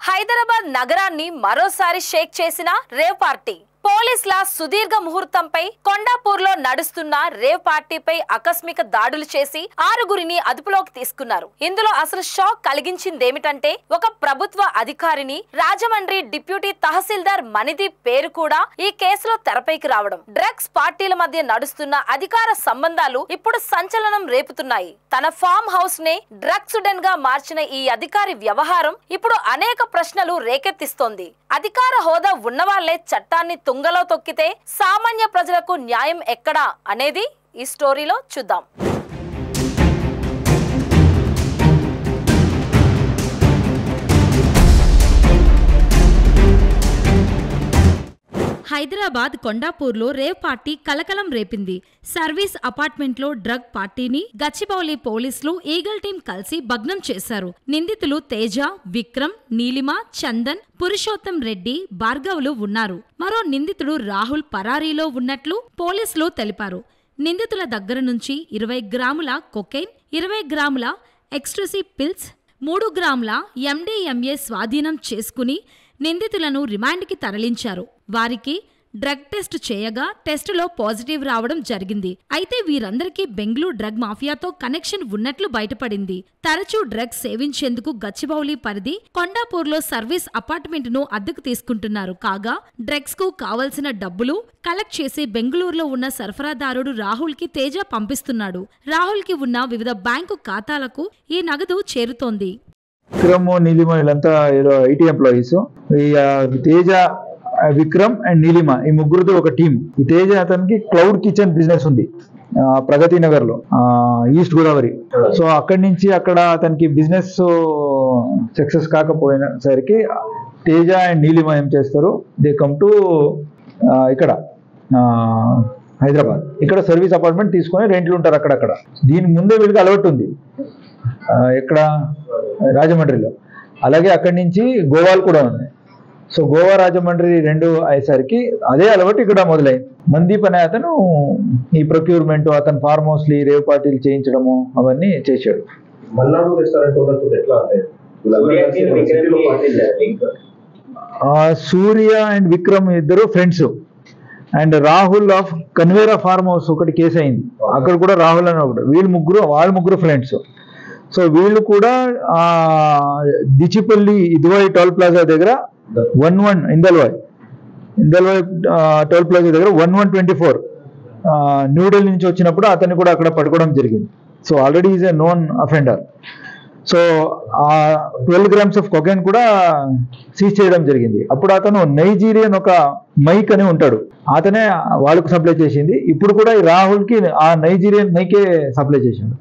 హైదరాబాద్ నగరాన్ని మరోసారి షేక్ చేసిన రేవ్ పార్టీ. పోలీసుల సుదీర్ఘ ముహూర్తంపై కొండాపూర్లో నడుస్తున్న రేవ్ పార్టీపై ఆకస్మిక దాడులు చేసి 6గురిని అదుపులోకి తీసుకున్నారు. ఇందులో అసలు షాక్ కలిగించిందేమిటంటే ఒక ప్రభుత్వ అధికారిని రాజమండ్రి డిప్యూటీ తహసీల్దార్ మణిదీప్ పేరు కూడా ఈ కేసులో తెరపైకి రావడం. డ్రగ్స్ పార్టీల మధ్య నడుస్తున్న అధికార సంబంధాలు ఇప్పుడు సంచలనం రేపుతున్నాయి. తన ఫామ్ హౌస్ నే డ్రగ్స్ డెన్ గా మార్చిన ఈ అధికారి వ్యవహారం ఇప్పుడు అనేక ప్రశ్నలు రేకెత్తిస్తోంది. అధికార హోదా ఉన్నవాళ్లే చట్టాన్ని తుంగలో తొక్కితే సామాన్య ప్రజలకు న్యాయం ఎక్కడా అనేది ఈ స్టోరీలో చూద్దాం. హైదరాబాద్ కొండాపూర్లో రేవ్ పార్టీ కలకలం రేపింది. సర్వీస్ అపార్ట్మెంట్లో డ్రగ్ పార్టీని గచ్చిబౌలి పోలీసులు ఈగల్ టీం కలిసి భగ్నం చేశారు. నిందితులు తేజ, విక్రమ్, నీలిమ, చందన్, పురుషోత్తం రెడ్డి, భార్గవులు ఉన్నారు. మరో నిందితుడు రాహుల్ పరారీలో ఉన్నట్లు పోలీసులు తెలిపారు. నిందితుల దగ్గర నుంచి 20 గ్రాముల కొకైన్, 20 గ్రాముల ఎక్స్ట్రసీ పిల్స్, 3 గ్రాముల MDMA స్వాధీనం చేసుకుని నిందితులను రిమాండ్కి తరలించారు. వారికి డ్రగ్ టెస్ట్ చేయగా టెస్టులో పాజిటివ్ రావడం జరిగింది. అయితే వీరందరికీ బెంగళూరు డ్రగ్ మాఫియాతో కనెక్షన్ ఉన్నట్లు బయటపడింది. తరచూ డ్రగ్స్ సేవించేందుకు గచ్చిబౌలి పరిధి కొండాపూర్లో సర్వీస్ అపార్ట్మెంట్ను అద్దెకు తీసుకుంటున్నారు. కాగా డ్రగ్స్ కు కావలసిన డబ్బులు కలెక్ట్ చేసి బెంగళూరులో ఉన్న సరఫరాదారుడు రాహుల్ కి తేజ పంపిస్తున్నాడు. రాహుల్ కి ఉన్న వివిధ బ్యాంకు ఖాతాలకు ఈ నగదు చేరుతోంది. విక్రమ్, నీలిమ వీళ్ళంతా IT employees. Teja, Vikram and Neelima ఈ ముగ్గురుతో ఒక టీం. ఈ తేజ అతనికి క్లౌడ్ కిచెన్ బిజినెస్ ఉంది ప్రగతి నగర్ లో, ఈస్ట్ గోదావరి. సో అక్కడి నుంచి అక్కడ అతనికి బిజినెస్ సక్సెస్ కాకపోయిన సరికి తేజ అండ్ నీలిమ ఏం చేస్తారు, దే కమ్ టు ఇక్కడ హైదరాబాద్. ఇక్కడ సర్వీస్ అపార్ట్మెంట్ తీసుకొని రెంట్లు ఉంటారు అక్కడక్కడ. దీని ముందే వీళ్ళకి అలవాటు ఉంది ఇక్కడ రాజమండ్రిలో. అలాగే అక్కడి నుంచి గోవాలు కూడా ఉంది. సో గోవా, రాజమండ్రి రెండు అయ్యేసరికి అదే అలవాటు ఇక్కడ మొదలైంది. మణిదీప్ అనే అతను ఈ ప్రొక్యూర్మెంట్, అతను ఫార్మ్ హౌస్లు రేవ్ పార్టీలు చేయించడము అవన్నీ చేశాడు. సూర్య అండ్ విక్రమ్ ఇద్దరు ఫ్రెండ్స్. అండ్ రాహుల్ ఆఫ్ కన్వేరా ఫార్మ్ హౌస్ ఒకటి కేసు అయింది, అక్కడ కూడా రాహుల్ అని ఒకటి. వాళ్ళ ముగ్గురు ఫ్రెండ్స్. సో వీళ్ళు కూడా దిచిపల్లి ఇదివాయి టోల్ ప్లాజా దగ్గర 11 ఇందల్వాయ్ టోల్ ప్లాజా దగ్గర 1124 న్యూఢిల్లీ నుంచి వచ్చినప్పుడు అతన్ని కూడా అక్కడ పట్టుకోవడం జరిగింది. So already is a known offender. So 12 grams of cocaine కూడా సీజ్ చేయడం జరిగింది. అప్పుడు అతను నైజీరియన్ ఒక మైక్ అని ఉంటాడు, అతనే వాళ్ళకు సప్లై చేసింది. ఇప్పుడు కూడా ఈ రాహుల్కి ఆ నైజీరియన్ మైకే సప్లై చేసిండు.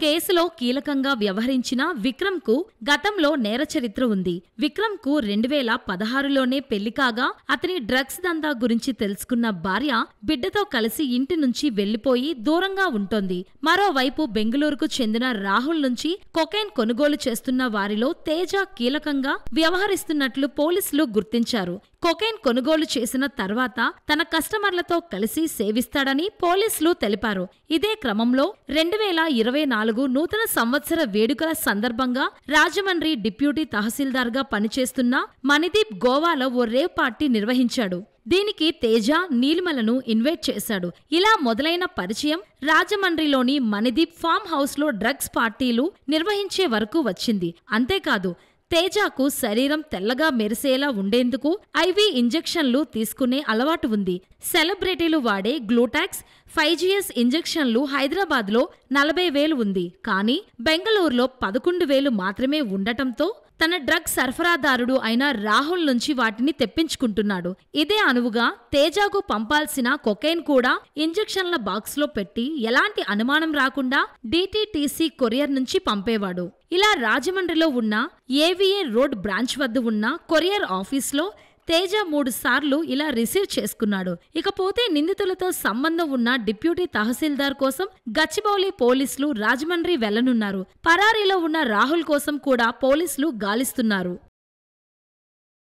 కేసులో కీలకంగా వ్యవహరించిన విక్రమ్ కు గతంలో నేర చరిత్ర ఉంది. విక్రమ్ కు 2016లోనే పెళ్లి కాగా అతని డ్రగ్స్ దందా గురించి తెలుసుకున్న భార్య బిడ్డతో కలిసి ఇంటి నుంచి వెళ్లిపోయి దూరంగా ఉంటోంది. మరోవైపు బెంగళూరుకు చెందిన రాహుల్ నుంచి కొకైన్ కొనుగోలు చేస్తున్న వారిలో తేజ కీలకంగా వ్యవహరిస్తున్నట్లు పోలీసులు గుర్తించారు. కొకైన్ కొనుగోలు చేసిన తర్వాత తన కస్టమర్లతో కలిసి సేవిస్తాడని పోలీసులు తెలిపారు. ఇదే క్రమంలో 2024 నూతన సంవత్సర వేడుకల సందర్భంగా రాజమండ్రి డిప్యూటీ తహసీల్దార్ గా పనిచేస్తున్న మణిదీప్ గోవాలో ఓ రేవ్ పార్టీ నిర్వహించాడు. దీనికి తేజ, నీలిమలను ఇన్వైట్ చేశాడు. ఇలా మొదలైన పరిచయం రాజమండ్రిలోని మణిదీప్ ఫామ్ హౌస్ లో డ్రగ్స్ పార్టీలు నిర్వహించే వరకు వచ్చింది. అంతేకాదు తేజకు శరీరం తెల్లగా మెరిసేలా ఉండేందుకు IV ఇంజెక్షన్లు తీసుకునే అలవాటు ఉంది. సెలబ్రిటీలు వాడే గ్లూటాక్స్ 5GS ఇంజెక్షన్లు హైదరాబాద్లో 40,000 ఉంది. కానీ బెంగళూరులో 11,000 మాత్రమే ఉండటంతో తన డ్రగ్ సరఫరాదారుడు అయిన రాహుల్ నుంచి వాటిని తెప్పించుకుంటున్నాడు. ఇదే అనువుగా తేజకు పంపాల్సిన కొకైన్ కూడా ఇంజెక్షన్ల బాక్స్లో పెట్టి ఎలాంటి అనుమానం రాకుండా DTTC కొరియర్ నుంచి పంపేవాడు. ఇలా రాజమండ్రిలో ఉన్న AVA రోడ్ బ్రాంచ్ వద్ద ఉన్న కొరియర్ ఆఫీస్లో తేజ 3 సార్లు ఇలా రిసీవ్ చేసుకున్నాడు. ఇకపోతే నిందితులతో సంబంధం ఉన్న డిప్యూటీ తహసీల్దార్ కోసం గచ్చిబౌలి పోలీసులు రాజమండ్రి వెళ్లనున్నారు. పరారీలో ఉన్న రాహుల్ కోసం కూడా పోలీసులు గాలిస్తున్నారు.